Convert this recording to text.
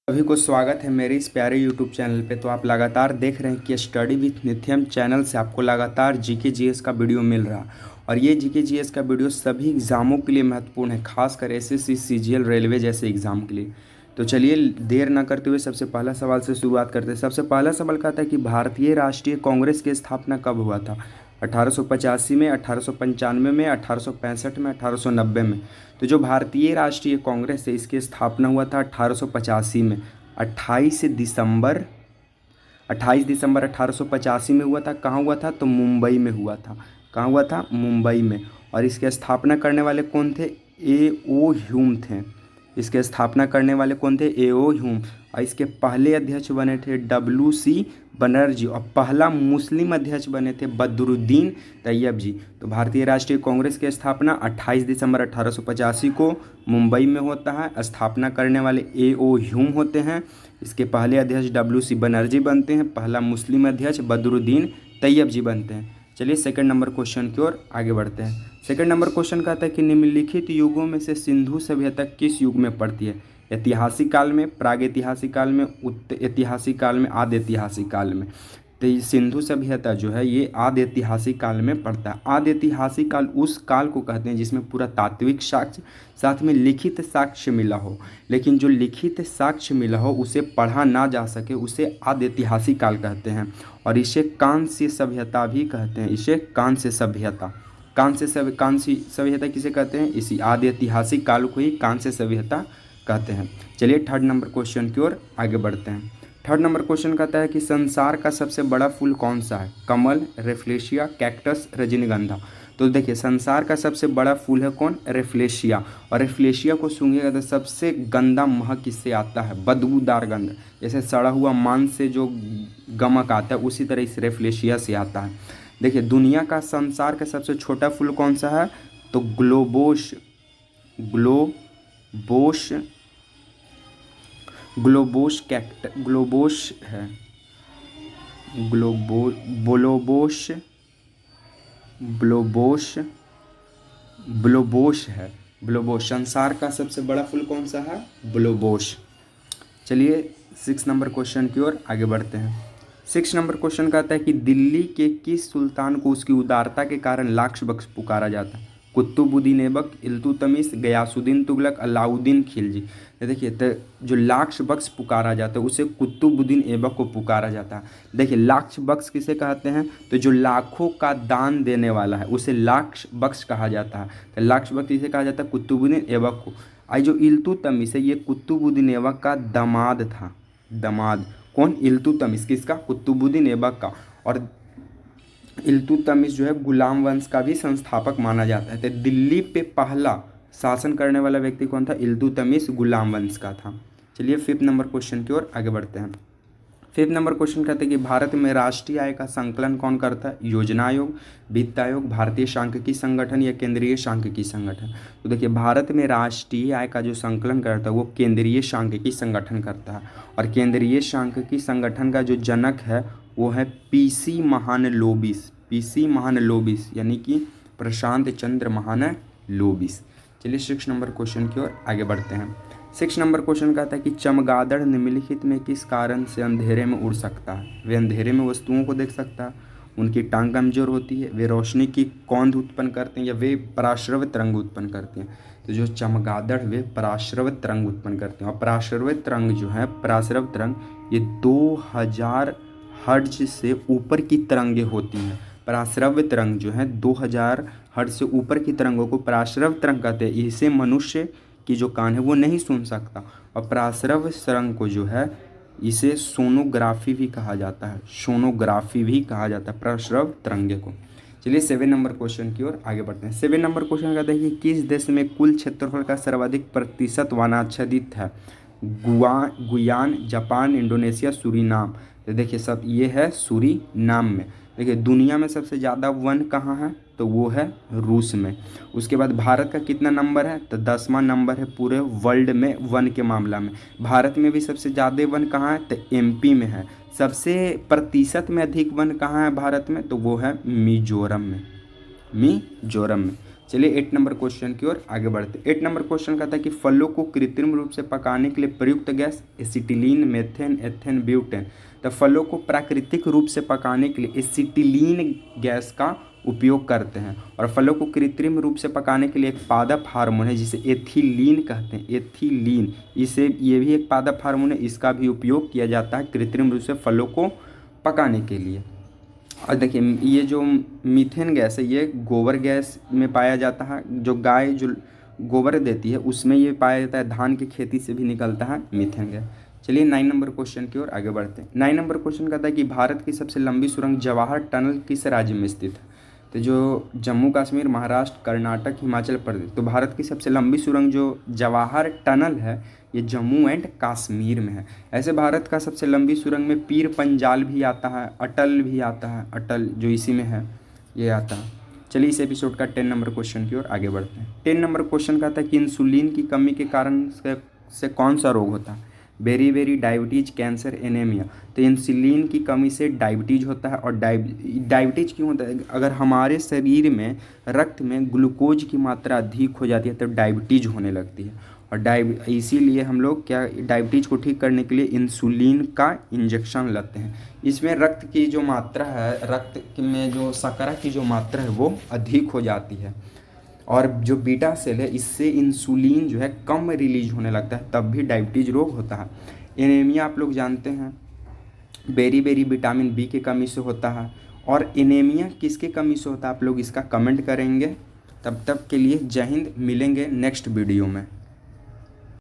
सभी को स्वागत है मेरे इस प्यारे यूट्यूब चैनल पे। तो आप लगातार देख रहे हैं कि स्टडी विथ नित्यम चैनल से आपको लगातार जीके जीएस का वीडियो मिल रहा है। और ये जीके जीएस का वीडियो सभी एग्ज़ामों के लिए महत्वपूर्ण है, खासकर एसएससी सीजीएल रेलवे जैसे एग्ज़ाम के लिए। तो चलिए देर ना करते हुए सबसे पहला सवाल से शुरुआत करते हैं। सबसे पहला सवाल कहता है कि भारतीय राष्ट्रीय कांग्रेस की स्थापना कब हुआ था? 1885 में, 1895 में, 1865 में, 1890 में। तो जो भारतीय राष्ट्रीय कांग्रेस है इसकी स्थापना हुआ था 1885 में। 28 दिसंबर 28 दिसंबर 1885 में हुआ था। कहाँ हुआ था? तो मुंबई में हुआ था। कहाँ हुआ था? मुंबई में। और इसकी स्थापना करने वाले कौन थे? ए ओ ह्यूम थे। इसके स्थापना करने वाले कौन थे? ए ओ ह्यूम। और इसके पहले अध्यक्ष बने थे WC बनर्जी। और पहला मुस्लिम अध्यक्ष बने थे बदरुद्दीन तैयब जी। तो भारतीय राष्ट्रीय कांग्रेस की स्थापना 28 दिसंबर 1885 को मुंबई में होता है। स्थापना करने वाले ए ओ ह्यूम होते हैं। इसके पहले अध्यक्ष WC बनर्जी बनते हैं। पहला मुस्लिम अध्यक्ष बदरुद्दीन तैयब जी बनते हैं। चलिए सेकंड नंबर क्वेश्चन की ओर आगे बढ़ते हैं। सेकंड नंबर क्वेश्चन कहता है कि निम्नलिखित युगों में से सिंधु सभ्यता किस युग में पड़ती है? ऐतिहासिक काल में, प्रागैतिहासिक काल में, उत्तर ऐतिहासिक काल में, आदि ऐतिहासिक काल में। तो ये सिंधु सभ्यता जो है ये आदि ऐतिहासिक काल में पड़ता है। आदि ऐतिहासिक काल उस काल को कहते हैं जिसमें पूरा तात्विक साक्ष्य साथ में लिखित साक्ष्य मिला हो। लेकिन जो लिखित साक्ष्य मिला हो उसे पढ़ा ना जा सके उसे आदि ऐतिहासिक काल कहते हैं। और इसे कांस्य सभ्यता भी कहते हैं। इसे कांस्य सभ्यता कांस्य सभ्यता किसे कहते हैं? इसी आदि ऐतिहासिक काल को ही कांस्य सभ्यता कहते हैं। चलिए थर्ड नंबर क्वेश्चन की ओर आगे बढ़ते हैं। थर्ड नंबर क्वेश्चन कहता है कि संसार का सबसे बड़ा फूल कौन सा है? कमल, रेफ्लेशिया, कैक्टस, रजनीगंधा। तो देखिए संसार का सबसे बड़ा फूल है कौन? रेफ्लेशिया। और रेफ्लेशिया को सूंघेगा तो सबसे गंदा महक किससे आता है? बदबूदार गंध। जैसे सड़ा हुआ मांस से जो गमक आता है उसी तरह इस रेफ्लेशिया से आता है। देखिए दुनिया का संसार का सबसे छोटा फूल कौन सा है? तो ग्लोबोस ग्लोबोस ग्लोबोस है। ब्लोबोस ब्लोबोस ब्लोबोस है। ब्लोबोस संसार का सबसे बड़ा फूल कौन सा है? ब्लोबोस। चलिए 6 नंबर क्वेश्चन की ओर आगे बढ़ते हैं। 6 नंबर क्वेश्चन कहता है कि दिल्ली के किस सुल्तान को उसकी उदारता के कारण लाक्ष बख्श पुकारा जाता है? कुतुबुद्दीन ऐबक, इल्तुतमिश, गयासुद्दीन तुगलक, अलाउद्दीन खिलजी। तो देखिए तो जो लाक्ष बख्श पुकारा जाता है उसे कुतुबुद्दीन ऐबक को पुकारा जाता है। देखिए लाक्ष बख्श किसे कहते हैं? तो जो लाखों का दान देने वाला है उसे लाक्ष बख्श कहा जाता है। तो लाक्ष बख्श किसे कहा जाता है? कुतुबुद्दीन ऐबक को। आई जो इल्तुतमिश है ये कुतुबुद्दीन ऐबक का दामाद था। दामाद कौन? इल्तुतमिश। किसका? कुतुबुद्दीन ऐबक का। और इल्तुतमिश जो है गुलाम वंश का भी संस्थापक माना जाता है। तो दिल्ली पे पहला शासन करने वाला व्यक्ति कौन था? इल्तुतमिश गुलाम वंश का था। चलिए 5th नंबर क्वेश्चन की ओर आगे बढ़ते हैं। 5th नंबर क्वेश्चन कहते हैं कि भारत में राष्ट्रीय आय का संकलन कौन करता है? योजना आयोग, वित्त आयोग, भारतीय सांख्यिकी संगठन या केंद्रीय सांख्यिकी संगठन। तो देखिए भारत में राष्ट्रीय आय का जो संकलन करता है वो केंद्रीय सांख्यिकी संगठन करता है। और केंद्रीय सांख्यिकी संगठन का जो जनक है वो है PC महानलोबिस यानी कि प्रशांत चंद्र महानलोबिस। चलिए 6 नंबर क्वेश्चन की ओर आगे बढ़ते हैं। 6 नंबर क्वेश्चन कहता है कि चमगादड़ निम्नलिखित में किस कारण से अंधेरे में उड़ सकता है? वे अंधेरे में वस्तुओं को देख सकता है, उनकी टांग कमजोर होती है, वे रोशनी की कौंध उत्पन्न करते हैं या वे पराश्रव्य तरंग उत्पन्न करते हैं। तो जो चमगादड़ वे पराश्रव्य तरंग उत्पन्न करते हैं। और पराश्रव्य तरंग जो है पराश्रव्य तरंग ये 2000 हर्ट्ज से ऊपर की तरंगें होती हैं। पराश्रव्य तरंग जो है 2000 हर्ट्ज से ऊपर की तरंगों को पराश्रव्य तरंग कहते हैं। इसे मनुष्य की जो कान है वो नहीं सुन सकता। और पराश्रव्य तरंग को जो है इसे सोनोग्राफी भी कहा जाता है। सोनोग्राफी भी कहा जाता है पराश्रव्य तरंगे को। चलिए 7 नंबर क्वेश्चन की ओर आगे बढ़ते हैं। 7 नंबर क्वेश्चन कहता है कि किस देश में कुल क्षेत्रफल का सर्वाधिक प्रतिशत वनाच्छादित है? गुयान, जापान, इंडोनेशिया, सूरीनाम। तो देखिए सब ये है सूरीनाम में। देखिए दुनिया में सबसे ज़्यादा वन कहाँ है? तो वो है रूस में। उसके बाद भारत का कितना नंबर है? तो 10वां नंबर है पूरे वर्ल्ड में वन के मामला में। भारत में भी सबसे ज़्यादा वन कहाँ है? तो MP में है। सबसे प्रतिशत में अधिक वन कहाँ है भारत में? तो वो है मिजोरम में। चलिए 8 नंबर क्वेश्चन की ओर आगे बढ़ते हैं। 8 नंबर क्वेश्चन कहता है कि फलों को कृत्रिम रूप से पकाने के लिए प्रयुक्त gas acetylene, methane, ethane, butane. तो फलों को प्राकृतिक रूप से पकाने के लिए एसिटिलीन गैस का उपयोग करते हैं, और फलों को कृत्रिम रूप से पकाने के लिए एक पादप हार्मोन है जिसे एथिलीन कहते हैं, एथिलीन, इसे ये भी एक पादप हार्मोन है, इसका भी उपयोग किया जाता है कृत्रिम रूप से फलों को पकाने के लिए। और देखिए ये जो मीथेन गैस है ये गोबर गैस में पाया जाता है, जो गाय जो गोबर देती है उसमें ये पाया जाता है, धान की खेती से भी निकलता है मीथेन गैस। चलिए 9 नंबर क्वेश्चन की ओर आगे बढ़ते हैं। 9 नंबर क्वेश्चन कहता है कि भारत की सबसे लंबी सुरंग जवाहर टनल किस राज्य में स्थित है। तो जो जम्मू कश्मीर, महाराष्ट्र, कर्नाटक, हिमाचल प्रदेश। तो भारत की सबसे लंबी सुरंग जो जवाहर टनल है ये जम्मू एंड कश्मीर में है। ऐसे भारत का सबसे लंबी सुरंग में पीर पंजाल भी आता है, अटल भी आता है, अटल जो इसी में है ये आता है। चलिए इस एपिसोड का 10 नंबर क्वेश्चन की ओर आगे बढ़ते हैं। 10 नंबर क्वेश्चन कहता है कि इंसुलिन की कमी के कारण से कौन सा रोग होता है। बेरी डायबिटीज, कैंसर, एनीमिया। तो इंसुलिन की कमी से डायबिटीज होता है, और डायबिटीज क्यों होता है, अगर हमारे शरीर में रक्त में ग्लूकोज की मात्रा अधिक हो जाती है तो डायबिटीज होने लगती है, और इसीलिए हम लोग क्या डायबिटीज को ठीक करने के लिए इंसुलिन का इंजेक्शन लेते हैं। इसमें रक्त की जो मात्रा है, रक्त में जो शर्करा की जो मात्रा है वो अधिक हो जाती है, और जो बीटा सेल है इससे इंसुलिन जो है कम रिलीज होने लगता है, तब भी डायबिटीज रोग होता है। एनीमिया आप लोग जानते हैं बेरी विटामिन बी की कमी से होता है, और एनीमिया किसके कमी से होता है आप लोग इसका कमेंट करेंगे। तब तक के लिए जय हिंद, मिलेंगे नेक्स्ट वीडियो में।